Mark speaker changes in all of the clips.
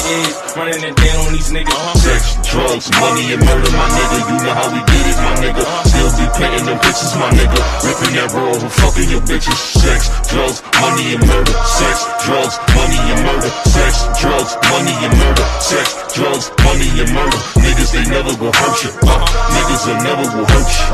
Speaker 1: is, running it down on these niggas.
Speaker 2: Sex, drugs, money, and murder, my nigga. You know how we get it, my nigga. Still be painting them bitches, my nigga. Ripping that roll and fucking your bitches. Sex, drugs, money, and murder. Sex, drugs, money, and murder. Sex, drugs, money, and murder. Sex, drugs, money, and murder. Niggas, they never gon' hurt you. Niggas, they never will hurt you.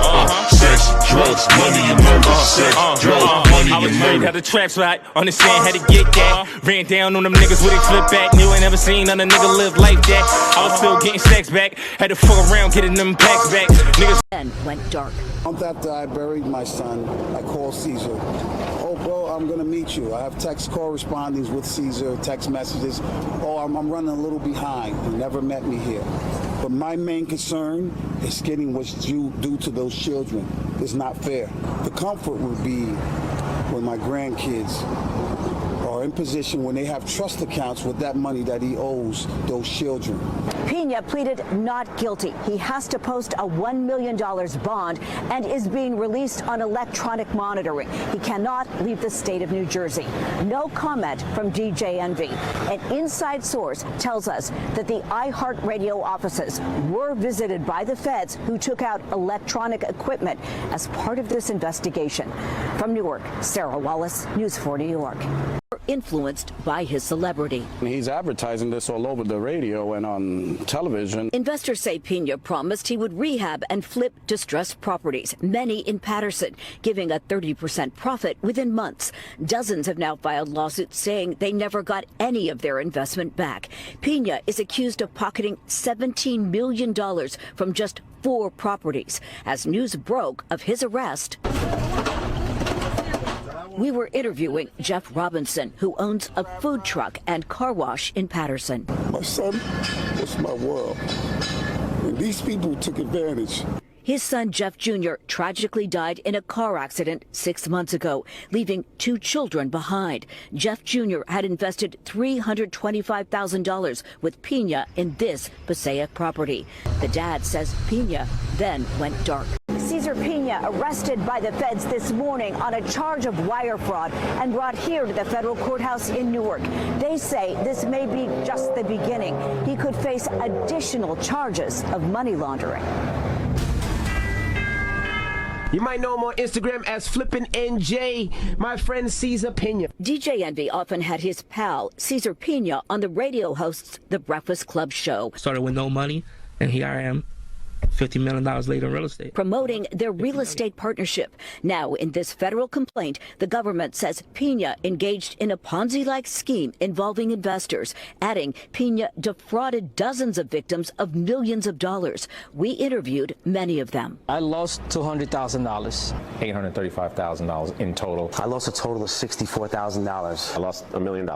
Speaker 2: Sex, drugs, money, and murder. Sex, drugs, money, and murder.
Speaker 1: How the traps right, understand how to get that. Ran down on them niggas with a flip back. Knew I never seen another nigga live like that. I was still getting stacks back. Had to fuck around getting them packs back. Niggas
Speaker 3: then went dark.
Speaker 4: A month after I buried my son, I called Cesar. Oh, bro, I'm gonna meet you. I have text correspondence with Cesar, text messages. Oh, I'm running a little behind. He never met me here. But my main concern is getting what's due to those children. It's not fair. The comfort would be when my grandkids are in position when they have trust accounts with that money that he owes those children.
Speaker 3: Pina pleaded not guilty. He has to post a $1 million bond and is being released on electronic monitoring. He cannot leave the state of New Jersey. No comment from DJ Envy. An inside source tells us that the iHeartRadio offices were visited by the feds who took out electronic equipment as part of this investigation. From Newark, Sarah Wallace, News 4 New York. Influenced by his celebrity.
Speaker 5: He's advertising this all over the radio and on television.
Speaker 3: Investors say Pina promised he would rehab and flip distressed properties, many in Paterson, giving a 30% profit within months. Dozens have now filed lawsuits saying they never got any of their investment back. Pina is accused of pocketing $17 million from just 4 properties. As news broke of his arrest, we were interviewing Jeff Robinson, who owns a food truck and car wash in Paterson.
Speaker 4: My son was my world, and these people took advantage.
Speaker 3: His son, Jeff Jr., tragically died in a car accident 6 months ago, leaving 2 children behind. Jeff Jr. had invested $325,000 with Pina in this Passaic property. The dad says Pina then went dark. Cesar Pina arrested by the feds this morning on a charge of wire fraud and brought here to the federal courthouse in Newark. They say this may be just the beginning. He could face additional charges of money laundering.
Speaker 6: You might know him on Instagram as flippin'NJ, my friend Cesar Pina.
Speaker 3: DJ Envy often had his pal, Cesar Pina, on the radio hosts The Breakfast Club show.
Speaker 7: Started with no money, and here I am. $50 million later in real estate.
Speaker 3: Promoting their real estate partnership. Now, in this federal complaint, the government says Pina engaged in a Ponzi-like scheme involving investors, adding Pina defrauded dozens of victims of millions of dollars. We interviewed many of them.
Speaker 8: I lost $200,000.
Speaker 9: $835,000 in total.
Speaker 10: I lost a total of $64,000.
Speaker 9: I lost $1 million.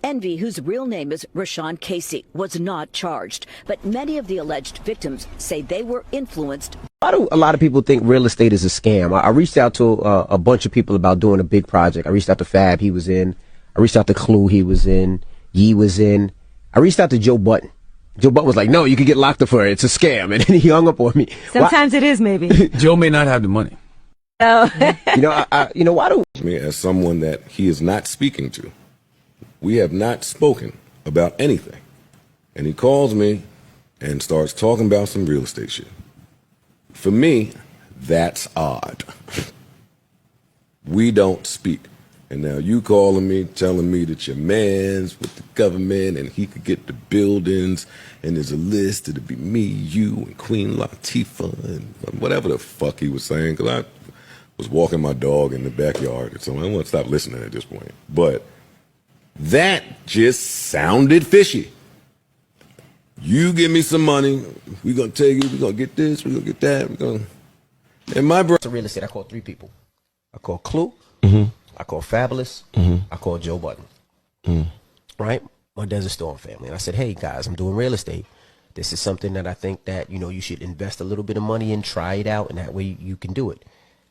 Speaker 3: Envy, whose real name is Rashawn Casey, was not charged, but many of the alleged victims say they were influenced.
Speaker 11: Why do a lot of people think real estate is a scam? I reached out to a bunch of people about doing a big project. I reached out to Fab, he was in. I reached out to Clue, he was in. Yee was in. I reached out to Joe Budden. Joe Budden was like, no, you could get locked up for it. It's a scam. And then he hung up on me.
Speaker 12: Sometimes it is, maybe.
Speaker 13: Joe may not have the money.
Speaker 12: No.
Speaker 11: Why do...
Speaker 2: Me as someone that he is not speaking to. We have not spoken about anything. And he calls me and starts talking about some real estate shit. For me, that's odd. We don't speak. And now you calling me, telling me that your man's with the government and he could get the buildings and there's a list, it'll be me, you, and Queen Latifah and whatever the fuck he was saying, because I was walking my dog in the backyard, so I want to stop listening at this point. But that just sounded fishy. You give me some money, we're going to take it, we're going to get this, we're going to get that, we're going to... And my brother...
Speaker 10: Real estate, I call 3 people. I call Clue, I call Fabulous, I call Joe Budden. Right? My Desert Storm family. And I said, hey, guys, I'm doing real estate. This is something that I think that, you should invest a little bit of money in, try it out, and that way you can do it.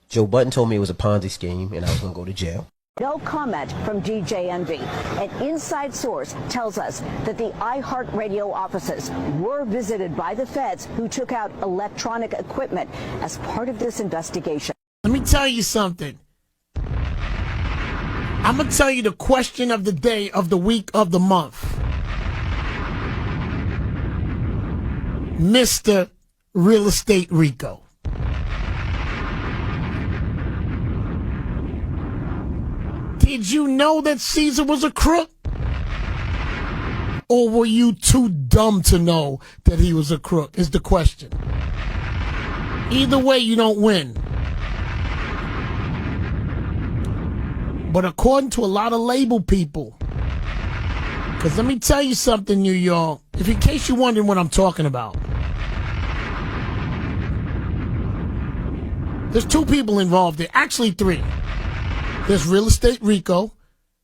Speaker 10: Joe Budden told me it was a Ponzi scheme, and I was going to go to jail.
Speaker 3: No comment from DJ Envy. An inside source tells us that the iHeartRadio offices were visited by the feds who took out electronic equipment as part of this investigation.
Speaker 14: Let me tell you something. I'm going to tell you the question of the day, of the week, of the month. Mr. Real Estate Rico. Did you know that Cesar was a crook? Or were you too dumb to know that he was a crook, is the question. Either way, you don't win. But according to a lot of label people, because let me tell you something, New York, if in case you're wondering what I'm talking about, there's two people involved there, actually three. There's Real Estate Rico,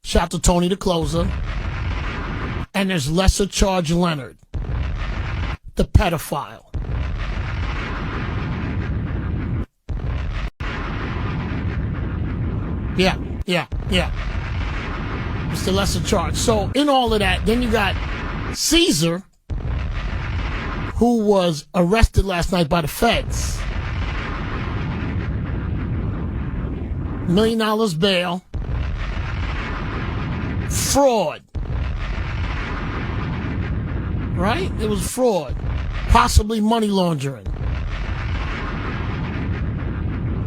Speaker 14: shout to Tony the Closer, and there's Lesser Charge Leonard, the pedophile. Yeah. Mr. Lesser Charge. So in all of that, then you got Cesar, who was arrested last night by the feds. $1 million bail. Fraud. Right? It was fraud. Possibly money laundering.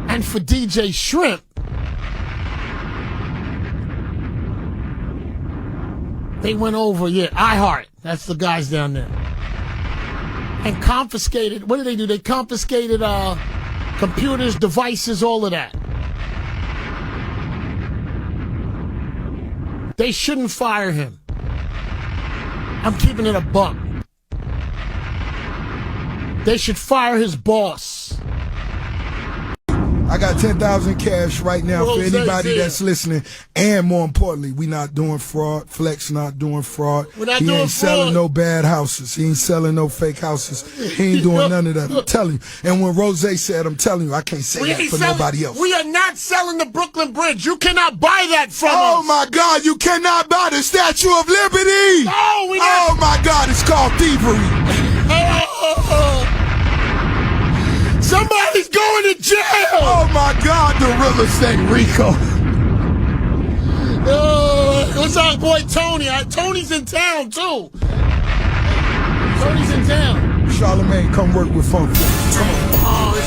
Speaker 14: And for DJ Shrimp, they went over, iHeart. That's the guys down there. And confiscated, what did they do? They confiscated computers, devices, all of that. They shouldn't fire him. I'm keeping it a buck. They should fire his boss.
Speaker 8: I got 10,000 cash right now for anybody that's listening. And more importantly, we not doing fraud. Flex not doing fraud. He ain't selling no bad houses. He ain't selling no fake houses. He ain't doing none of that. I'm telling you. And when Rose said, I'm telling you, I can't say that for nobody else.
Speaker 14: We are not selling the Brooklyn Bridge. You cannot buy that from us.
Speaker 8: Oh my God, you cannot buy the Statue of Liberty.
Speaker 14: No,
Speaker 8: oh my God, it's called thievery.
Speaker 14: Somebody's going to jail!
Speaker 8: Oh my God, the Real Estate Rico.
Speaker 14: What's our boy Tony? Tony's in town too. Tony's in town.
Speaker 8: Charlamagne, come work with Funk. Come on.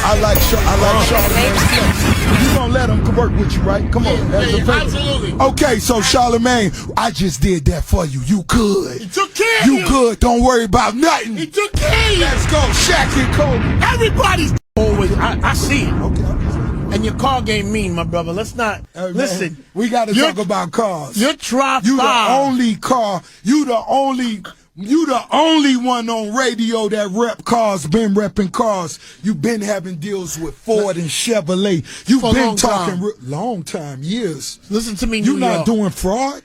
Speaker 8: I like Charlamagne. You gonna let him work with you, right? Come on.
Speaker 14: Absolutely.
Speaker 8: Okay, so Charlamagne, I just did that for you. You good.
Speaker 14: He took care of you.
Speaker 8: You good. Don't worry about nothing.
Speaker 14: He took care of you.
Speaker 8: Let's go. Shaq and Kobe.
Speaker 14: Everybody's always. I see it. Okay. And your car game mean, my brother. Let's not. Listen.
Speaker 8: Man, we got to talk about cars.
Speaker 14: You're trifling.
Speaker 8: You the only car. You the only one on radio that rep cars, been repping cars. You've been having deals with Ford and Chevrolet. You've been talking long time, years.
Speaker 14: Listen to me,
Speaker 8: You're not doing fraud.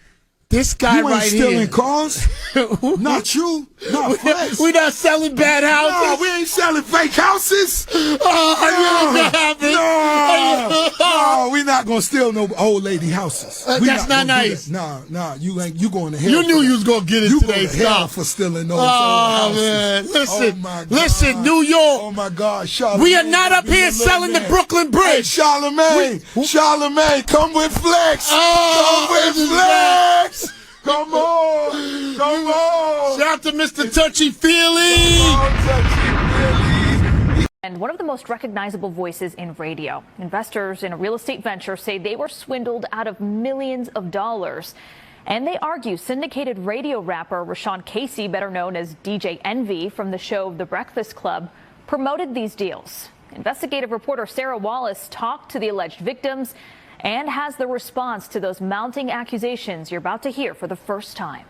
Speaker 14: This guy
Speaker 8: you ain't
Speaker 14: right
Speaker 8: stealing
Speaker 14: here.
Speaker 8: Cars. Not you. Not Flex.
Speaker 14: We not selling bad houses.
Speaker 8: No, we ain't selling fake houses. No, we not gonna steal no old lady houses.
Speaker 14: That's not nice.
Speaker 8: Nah, you ain't. You going to hell?
Speaker 14: You knew you was gonna get it today.
Speaker 8: Stop for stealing those old houses.
Speaker 14: Man, listen,
Speaker 8: oh my God.
Speaker 14: Listen, New York.
Speaker 8: Oh my God, Charlamagne.
Speaker 14: We are not up here selling the Brooklyn Bridge.
Speaker 8: Hey, Charlamagne, come with Flex. Come with Flex. Come on.
Speaker 14: Shout out to Mr. Touchy Feely.
Speaker 9: And one of the most recognizable voices in radio. Investors in a real estate venture say they were swindled out of millions of dollars. And they argue syndicated radio rapper Rashawn Casey, better known as DJ Envy from the show The Breakfast Club, promoted these deals. Investigative reporter Sarah Wallace talked to the alleged victims and has the response to those mounting accusations you're about to hear for the first time.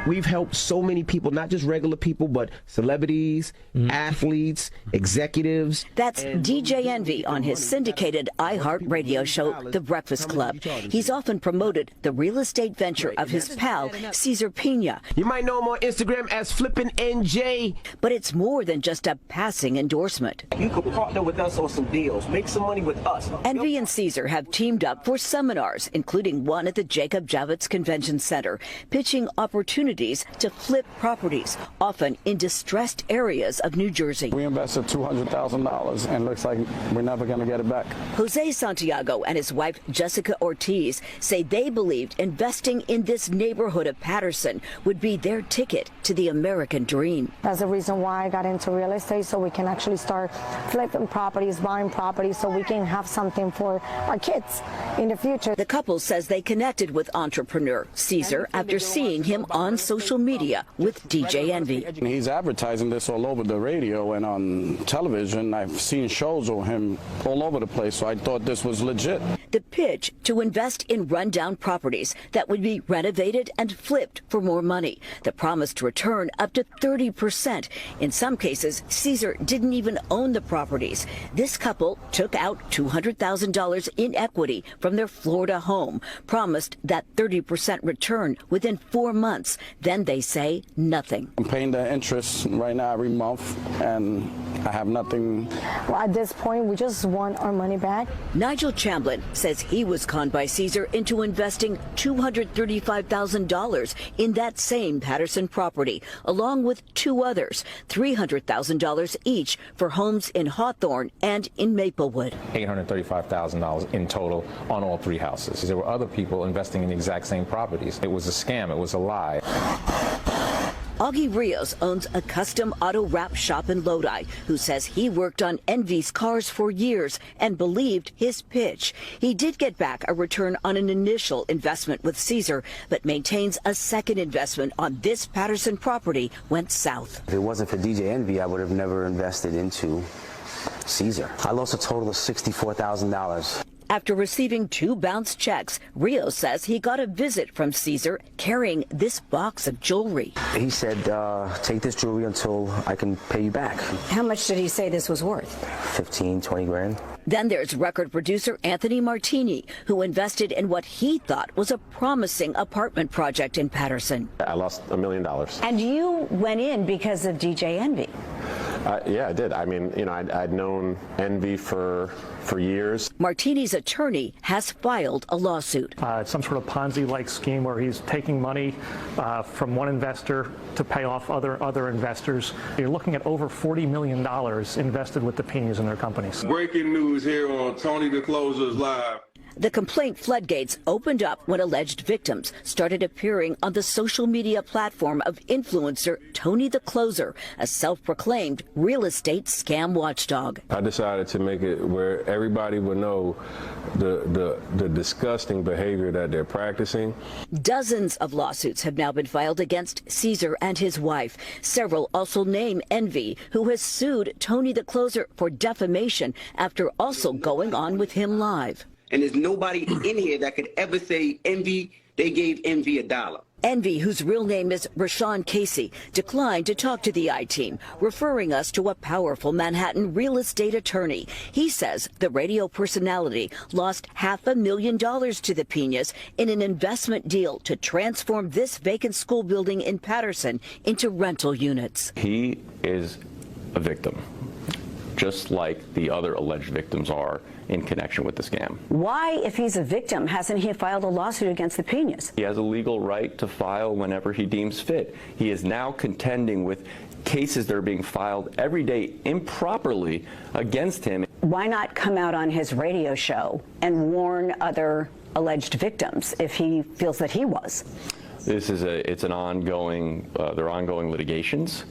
Speaker 10: We've helped so many people, not just regular people, but celebrities, athletes, executives.
Speaker 3: That's DJ Envy on his syndicated iHeart radio show, The Breakfast Club. He's often promoted the real estate venture of his pal, Cesar Pina.
Speaker 6: You might know him on Instagram as flippinNJ.
Speaker 3: But it's more than just a passing endorsement.
Speaker 10: You could partner with us on some deals, make some money with us.
Speaker 3: Envy and Cesar have teamed up for seminars, including one at the Jacob Javits Convention Center, pitching opportunities opportunities to flip properties, often in distressed areas of New Jersey.
Speaker 5: We invested $200,000 and looks like we're never going to get it back.
Speaker 3: Jose Santiago and his wife Jessica Ortiz say they believed investing in this neighborhood of Patterson would be their ticket to the American dream.
Speaker 13: That's the reason why I got into real estate, so we can actually start flipping properties, buying properties, so we can have something for our kids in the future.
Speaker 3: The couple says they connected with entrepreneur Cesar after seeing him on social media with DJ Envy.
Speaker 5: He's advertising this all over the radio and on television. I've seen shows of him all over the place, so I thought this was legit.
Speaker 3: The pitch to invest in rundown properties that would be renovated and flipped for more money. The promise to return up to 30%. In some cases, Cesar didn't even own the properties. This couple took out $200,000 in equity from their Florida home, promised that 30% return within 4 months. Then they say nothing.
Speaker 5: I'm paying the interest right now every month, and I have nothing.
Speaker 13: Well, at this point, we just want our money back.
Speaker 3: Nigel Chamblin says he was conned by Cesar into investing $235,000 in that same Patterson property, along with 2 others, $300,000 each for homes in Hawthorne and in Maplewood.
Speaker 15: $835,000 in total on all 3 houses. There were other people investing in the exact same properties. It was a scam. It was a lie.
Speaker 3: Augie Rios owns a custom auto wrap shop in Lodi, who says he worked on Envy's cars for years and believed his pitch. He did get back a return on an initial investment with Cesar, but maintains a second investment on this Patterson property went south.
Speaker 16: If it wasn't for DJ Envy, I would have never invested into Cesar. I lost a total of $64,000.
Speaker 3: After receiving 2 bounce checks, Rios says he got a visit from Cesar carrying this box of jewelry.
Speaker 16: He said, take this jewelry until I can pay you back.
Speaker 13: How much did he say this was worth?
Speaker 16: 15, 20 grand.
Speaker 3: Then there's record producer Anthony Martini, who invested in what he thought was a promising apartment project in Patterson.
Speaker 17: I lost $1 million.
Speaker 13: And you went in because of DJ Envy.
Speaker 17: Yeah, I did. I mean, you know, I'd known Envy for years.
Speaker 3: Martini's attorney has filed a lawsuit.
Speaker 18: It's some sort of Ponzi-like scheme where he's taking money from one investor to pay off other investors. You're looking at over $40 million invested with the Pinas in their companies.
Speaker 19: Breaking news here on Tony the Closer's Live.
Speaker 3: The complaint floodgates opened up when alleged victims started appearing on the social media platform of influencer Tony the Closer, a self-proclaimed real estate scam watchdog.
Speaker 17: I decided to make it where everybody would know the disgusting behavior that they're practicing.
Speaker 3: Dozens of lawsuits have now been filed against Cesar and his wife. Several also name Envy, who has sued Tony the Closer for defamation after also going on with him live.
Speaker 20: And there's nobody in here that could ever say Envy, they gave Envy $1.
Speaker 3: Envy, whose real name is Rashawn Casey, declined to talk to the I-Team, referring us to a powerful Manhattan real estate attorney. He says the radio personality lost $500,000 to the Pinas in an investment deal to transform this vacant school building in Patterson into rental units.
Speaker 21: He is a victim, just like the other alleged victims are in connection with the scam.
Speaker 13: Why, if he's a victim, hasn't he filed a lawsuit against the Pinas?
Speaker 21: He has a legal right to file whenever he deems fit. He is now contending with cases that are being filed every day improperly against him.
Speaker 13: Why not come out on his radio show and warn other alleged victims if he feels that he was?
Speaker 21: This is it's an ongoing, they're ongoing litigations.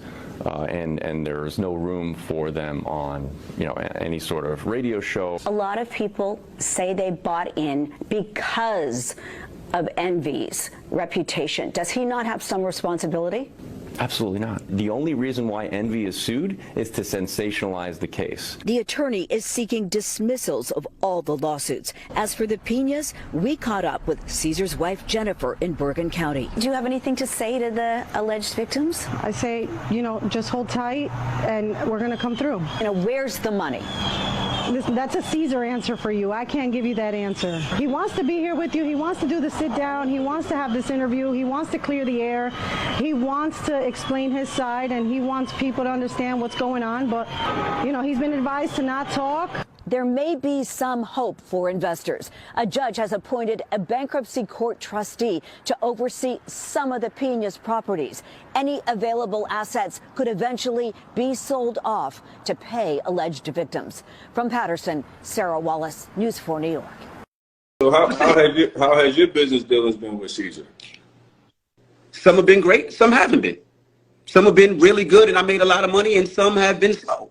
Speaker 21: And there's no room for them on, you know, any sort of radio show.
Speaker 13: A lot of people say they bought in because of Envy's reputation. Does he not have some responsibility?
Speaker 21: Absolutely not. The only reason why Envy is sued is to sensationalize the case.
Speaker 3: The attorney is seeking dismissals of all the lawsuits. As for the Pinas, we caught up with Cesar's wife, Jennifer, in Bergen County.
Speaker 13: Do you have anything to say to the alleged victims?
Speaker 22: I say, you know, just hold tight and we're going to come through.
Speaker 13: You know, where's the money?
Speaker 22: That's a Cesar answer for you. I can't give you that answer. He wants to be here with you. He wants to do the sit down. He wants to have this interview. He wants to clear the air. He wants to explain his side, and he wants people to understand what's going on. But, you know, he's been advised to not talk.
Speaker 3: there may be some hope for investors. A judge has appointed a bankruptcy court trustee to oversee some of the Pina's properties. Any available assets could eventually be sold off to pay alleged victims. From Patterson, Sarah Wallace, News 4 New York.
Speaker 19: So how has your business dealings been with Cesar?
Speaker 20: Some have been great, some haven't been. Some have been really good and I made a lot of money, and some have been slow.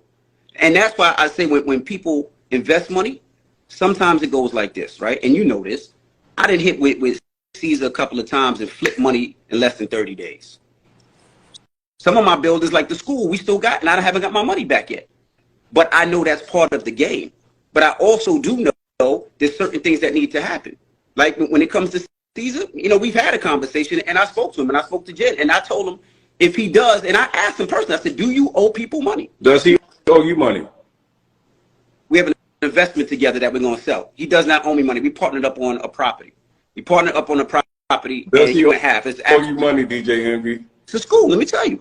Speaker 20: And that's why I say when people invest money, sometimes it goes like this, right? And you know this. I done hit with Cesar a couple of times and flipped money in less than 30 days. Some of my builders, like the school, we still got, and I haven't got my money back yet. But I know that's part of the game. But I also do know there's certain things that need to happen. Like when it comes to Cesar, you know, we've had a conversation, and I spoke to him, and I spoke to Jen, and I told him if he does, and I asked him personally, I said, do you owe people money?
Speaker 19: Does he owe you money?
Speaker 20: We have an investment together that we're going to sell. He does not owe me money. We partnered up on a property. We partnered up on a property in a year and a half. It's
Speaker 19: owe you money, DJ Envy?
Speaker 20: It's a school, let me tell you.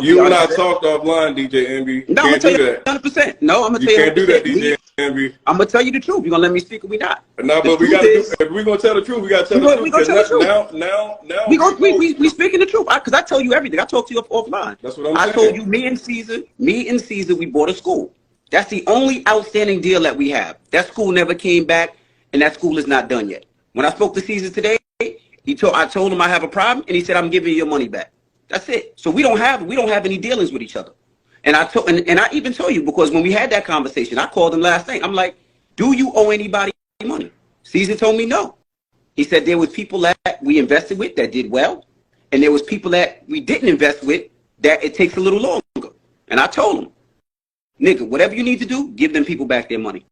Speaker 19: You and I talked offline, DJ Envy.
Speaker 20: No, I'm going to tell you 100%. No, I'm going to tell you.
Speaker 19: You can't do that, DJ Envy.
Speaker 20: I'm going to tell you the truth. You going to let me speak or we not?
Speaker 19: No, but we got to if we're going to tell the truth, we got to tell the truth.
Speaker 20: We're going to tell the truth.
Speaker 19: Now.
Speaker 20: We speaking the truth. Because I tell you everything. I talk to you offline.
Speaker 19: That's what I'm saying.
Speaker 20: I told you, me and Cesar, we bought a school. That's the only outstanding deal that we have. That school never came back, and that school is not done yet. When I spoke to Cesar today, I told him I have a problem, and he said, I'm giving you your money back. That's it. So we don't have any dealings with each other. And I even told you, because when we had that conversation, I called him last night. I'm like, do you owe anybody money? Cesar told me no. He said there was people that we invested with that did well, and there was people that we didn't invest with that it takes a little longer. And I told him, nigga, whatever you need to do, give them people back their money.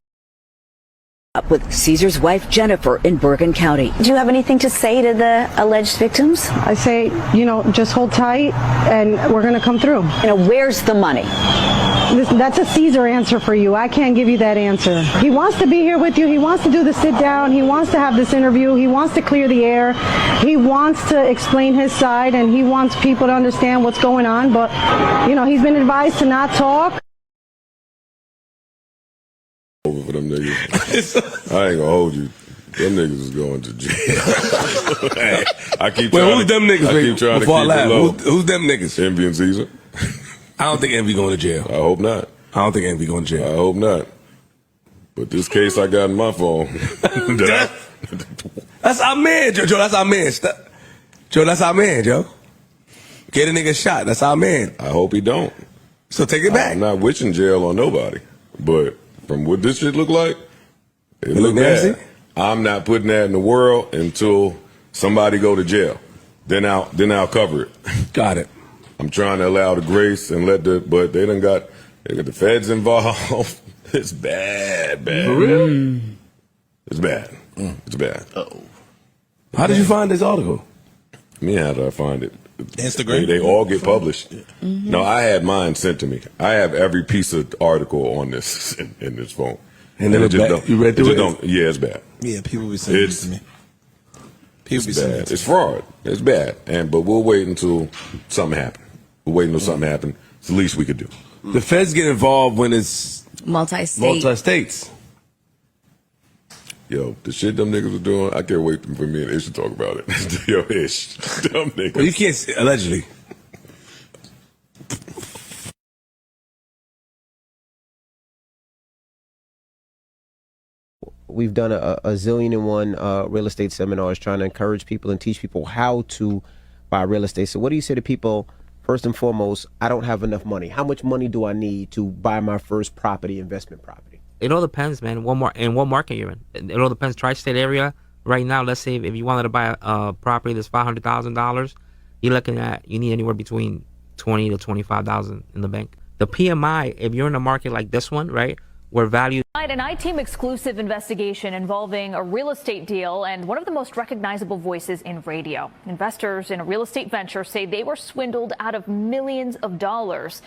Speaker 3: Up with Cesar's wife, Jennifer, in Bergen County. Do you have anything to say to the alleged victims?
Speaker 22: I say, just hold tight and we're going to come through.
Speaker 3: Where's the money?
Speaker 22: That's a Cesar answer for you. I can't give you that answer. He wants to be here with you. He wants to do the sit down. He wants to have this interview. He wants to clear the air. He wants to explain his side, and he wants people to understand what's going on. But, he's been advised to not talk.
Speaker 2: Over for them niggas. I ain't gonna hold you. Them niggas is going to jail. Hey, I keep trying.
Speaker 1: Who's them niggas?
Speaker 2: I keep trying to keep it low.
Speaker 1: Who's them niggas?
Speaker 2: Envy and Cesar.
Speaker 1: I don't think Envy going to jail.
Speaker 2: I hope not.
Speaker 1: I don't think Envy going to jail.
Speaker 2: I hope not. But this case I got in my phone.
Speaker 1: That's our man, Joe. That's our man. Joe, that's our man, Joe. Get a nigga shot. That's our man.
Speaker 2: I hope he don't.
Speaker 1: So take it back.
Speaker 2: I'm not wishing jail on nobody. But from what this shit look like, it look
Speaker 1: nasty.
Speaker 2: bad. I'm not putting that in the world until somebody go to jail. Then I'll cover it.
Speaker 1: Got it.
Speaker 2: I'm trying to allow the grace and but they got the feds involved. It's bad.
Speaker 1: For real?
Speaker 2: It's bad. It's bad.
Speaker 1: Uh-oh. How did you find this article?
Speaker 2: How did I find it?
Speaker 1: Instagram?
Speaker 2: They all get published. Mm-hmm. No, I had mine sent to me. I have every piece of article on this in this phone.
Speaker 1: And then you read through it?
Speaker 2: Yeah, it's bad.
Speaker 4: Yeah, people be saying it to me.
Speaker 2: It's bad. It's fraud. It's bad. But we'll wait until something happens. We'll wait until something happens. It's the least we could do.
Speaker 1: The feds get involved when it's
Speaker 12: multi-states.
Speaker 2: Yo, the shit them niggas are doing, I can't wait for me and Ish to talk about it. Yo, Ish, dumb niggas.
Speaker 1: Well, you can't say, allegedly.
Speaker 10: We've done a zillion and one real estate seminars trying to encourage people and teach people how to buy real estate. So what do you say to people, first and foremost, I don't have enough money. How much money do I need to buy my first investment property?
Speaker 7: It all depends, man. What market you're in. It all depends. Tri-state area right now. Let's say if you wanted to buy a property that's $500,000, you're looking at you need anywhere between $20,000 to $25,000 in the bank. The PMI, if you're in a market like this one, right, where value.
Speaker 9: An I-Team exclusive investigation involving a real estate deal and one of the most recognizable voices in radio. Investors in a real estate venture say they were swindled out of millions of dollars.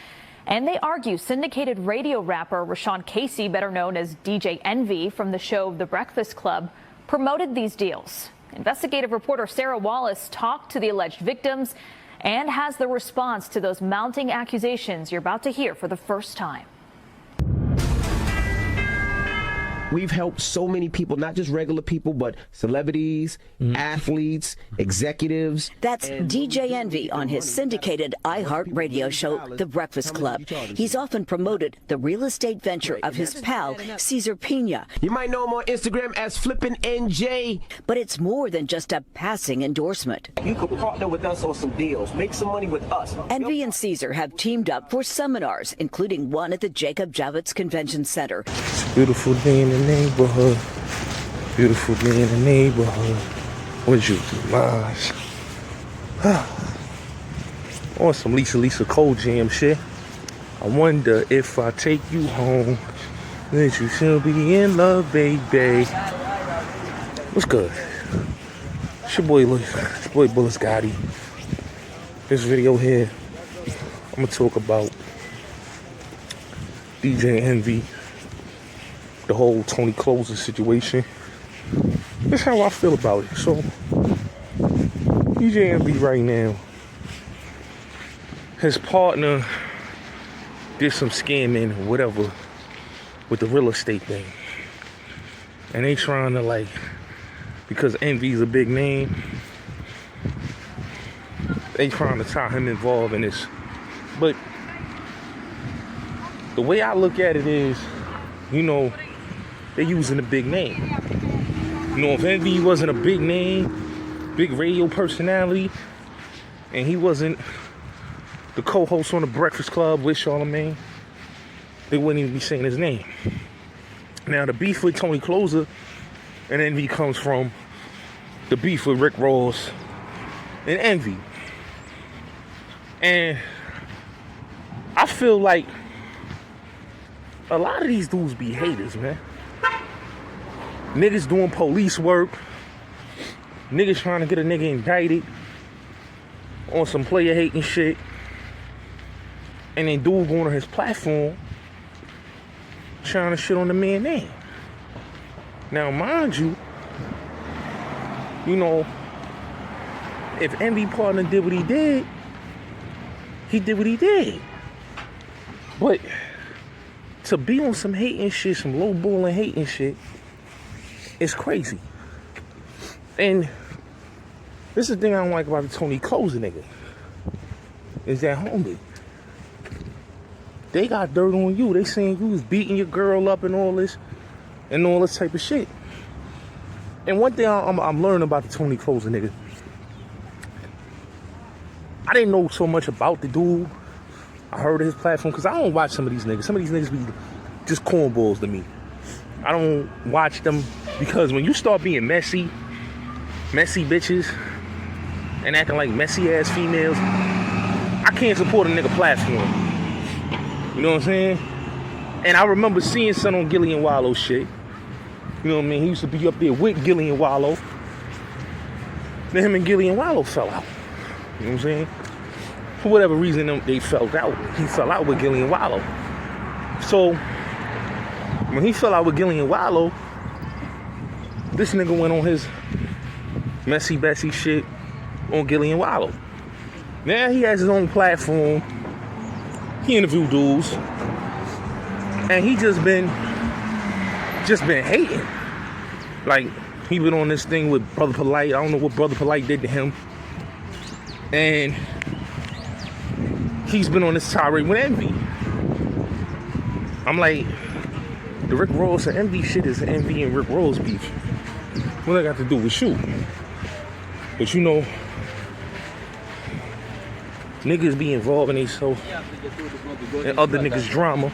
Speaker 9: And they argue syndicated radio rapper Rashawn Casey, better known as DJ Envy from the show The Breakfast Club, promoted these deals. Investigative reporter Sarah Wallace talked to the alleged victims and has the response to those mounting accusations you're about to hear for the first time.
Speaker 6: We've helped so many people, not just regular people, but celebrities, athletes, executives.
Speaker 3: That's DJ Envy on his syndicated iHeart radio show, The Breakfast Club. He's often promoted the real estate venture of his pal, Cesar Pina.
Speaker 6: You might know him on Instagram as flippinNJ.
Speaker 3: But it's more than just a passing endorsement.
Speaker 6: You could partner with us on some deals, make some money with us.
Speaker 3: Envy and Cesar have teamed up for seminars, including one at the Jacob Javits Convention Center.
Speaker 4: Beautiful day in the neighborhood. Beautiful day in the neighborhood. What'd you do, Mars? On some Lisa Cold Jam shit. I wonder if I take you home, that you should be in love, baby. What's good? It's your boy Bullis Gotti. This video here, I'm gonna talk about DJ Envy, the whole Tony Closer situation. That's how I feel about it. So, DJ Envy right now, his partner did some scamming or whatever with the real estate thing. And they trying to, like, because Envy's a big name, they trying to tie him involved in this. But the way I look at it is, you know, they're using a big name. You know, if Envy wasn't a big name, big radio personality, and he wasn't the co-host on The Breakfast Club with Charlamagne, they wouldn't even be saying his name. Now, the beef with Tony Closer and Envy comes from the beef with Rick Ross and Envy. And I feel like a lot of these dudes be haters, man. Niggas doing police work. Niggas trying to get a nigga indicted on some player hating shit. And then dude going on his platform trying to shit on the man's name. Now, mind you, you know, if Envy partner did what he did what he did. But to be on some hating shit, some lowballing hating shit, it's crazy. And this is the thing I don't like about the Tony Closer nigga, is that, homie, they got dirt on you. They saying you was beating your girl up and all this type of shit. And one thing I'm learning about the Tony Closer nigga, I didn't know so much about the dude. I heard of his platform because I don't watch some of these niggas. Some of these niggas be just cornballs to me. I don't watch them because when you start being messy bitches, and acting like messy ass females, I can't support a nigga platform. You know what I'm saying? And I remember seeing son on Gilly and Wallow shit. You know what I mean? He used to be up there with Gilly and Wallow. Then him and Gilly and Wallow fell out. You know what I'm saying? For whatever reason, they fell out. He fell out with Gilly and Wallow. So, when he fell out with Gilly and Wallow, this nigga went on his messy Bessie shit on Gilly and Wallow. Now he has his own platform. He interviewed dudes. And he just been hating. Like, he been on this thing with Brother Polite. I don't know what Brother Polite did to him. And he's been on this tirade with Envy. I'm like, the Rick Ross and Envy shit is Envy and Rick Ross beef. What I got to do with you? But you know, niggas be involved in themselves and other niggas' drama,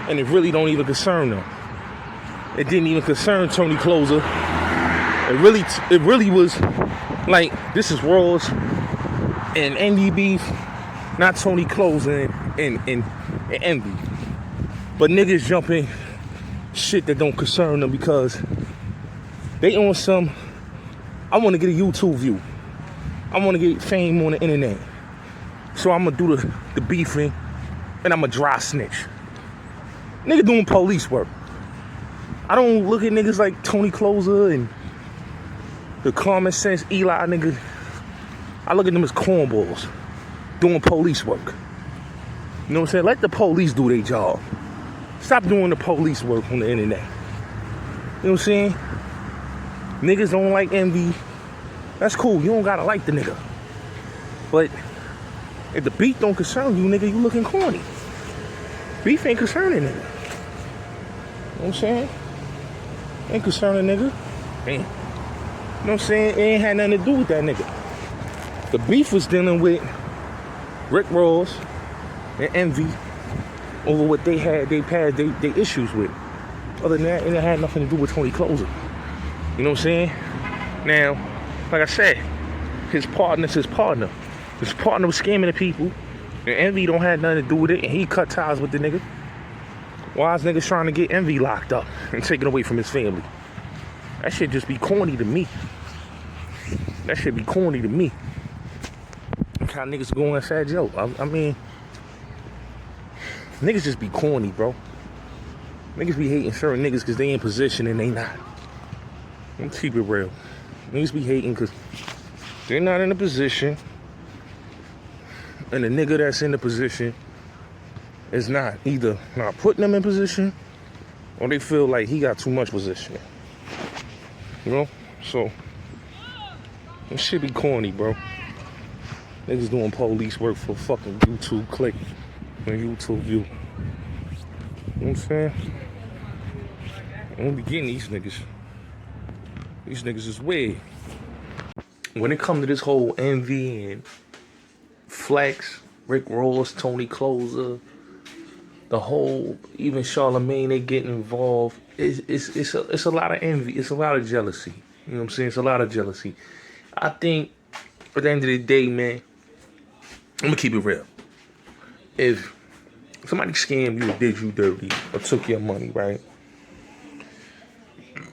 Speaker 4: and it really don't even concern them. It didn't even concern Tony Closer. It really was like, this is Ross and Envy beef, not Tony Closer and Envy. But niggas jumping shit that don't concern them because they on some, I want to get a YouTube view. I want to get fame on the internet. So I'm going to do the beefing, and I'm going to dry snitch. Nigga doing police work. I don't look at niggas like Tony Closer and the common sense Eli nigga. I look at them as cornballs doing police work. You know what I'm saying? Let the police do their job. Stop doing the police work on the internet. You know what I'm saying? Niggas don't like envy. That's cool. You don't gotta like the nigga. But if the beef don't concern you, nigga, you looking corny. Beef ain't concerning nigga. You know what I'm saying? Ain't concerning nigga. Ain't. You know what I'm saying? It ain't had nothing to do with that nigga. The beef was dealing with Rick Ross and Envy over what they had they issues with. Other than that, it had nothing to do with Tony Closer. You know what I'm saying? Now, like I said, his partner's his partner. His partner was scamming the people, and Envy don't have nothing to do with it, and he cut ties with the nigga. Why is niggas trying to get Envy locked up and taken away from his family? That shit just be corny to me. That shit be corny to me. How niggas go inside Joe. I mean, niggas just be corny, bro. Niggas be hating certain niggas because they in position and they not. Let's keep it real. Niggas be hating because they're not in a position, and the nigga that's in the position is not either not putting them in position, or they feel like he got too much position. You know? So, this shit be corny, bro. Niggas doing police work for fucking YouTube click and YouTube view. You know what I'm saying? I don't be getting these niggas. These niggas is weird. When it comes to this whole Envy and Flex, Rick Ross, Tony Closer, the whole, even Charlamagne, they get involved. It's a lot of envy. It's a lot of jealousy. You know what I'm saying? It's a lot of jealousy. I think at the end of the day, man, I'm gonna keep it real. If somebody scammed you or did you dirty or took your money, right?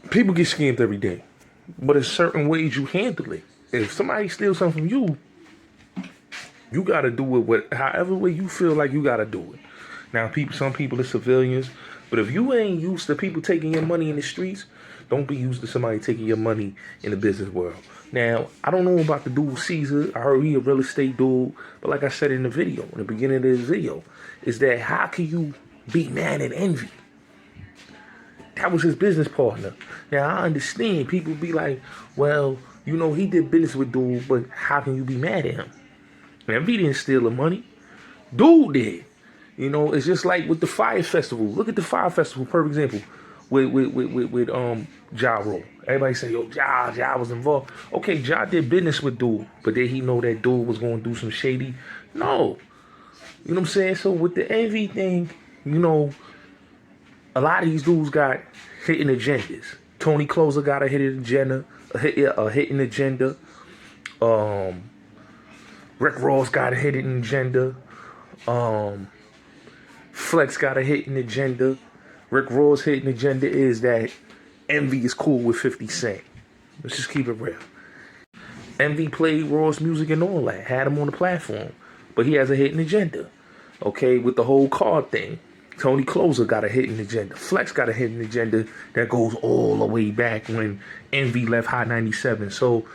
Speaker 4: People get scammed every day. But there's certain ways you handle it. If somebody steals something from you, you gotta do it however way you feel like you gotta do it. Now, some people are civilians, but if you ain't used to people taking your money in the streets, don't be used to somebody taking your money in the business world. Now, I don't know about the dude Cesar. I heard he a real estate dude. But like I said in the video, in the beginning of this video, is that how can you be mad at Envy? That was his business partner. Now, I understand. People be like, well, you know, he did business with dude, but how can you be mad at him? Envy didn't steal the money. Dude did. You know, it's just like with the Fire Festival. Look at the Fire Festival, for example, with Ja Rule. Everybody say, yo, Ja was involved. Okay, Ja did business with dude, but did he know that dude was going to do some shady? No. You know what I'm saying? So with the Envy thing, you know, a lot of these dudes got hidden agendas. Tony Closer got a hidden agenda. Rick Ross got a hidden agenda. Flex got a hidden agenda. Rick Ross' hidden agenda is that Envy is cool with 50 Cent. Let's just keep it real. Envy played Ross music and all that, had him on the platform, but he has a hidden agenda. Okay, with the whole card thing. Tony Closer got a hidden agenda. Flex got a hidden agenda that goes all the way back when Envy left Hot 97. So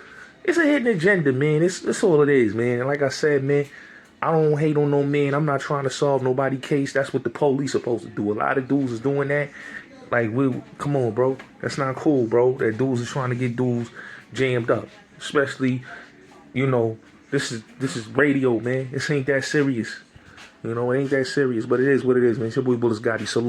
Speaker 4: it's a hidden agenda, man. That's all it is, man. And like I said, man, I don't hate on no man. I'm not trying to solve nobody's case. That's what the police supposed to do. A lot of dudes is doing that. Like, come on, bro. That's not cool, bro. That dudes is trying to get dudes jammed up. Especially, you know, this is radio, man. This ain't that serious. You know, it ain't that serious, but it is what it is, man. It's your boy Bullets Gotti. Salute.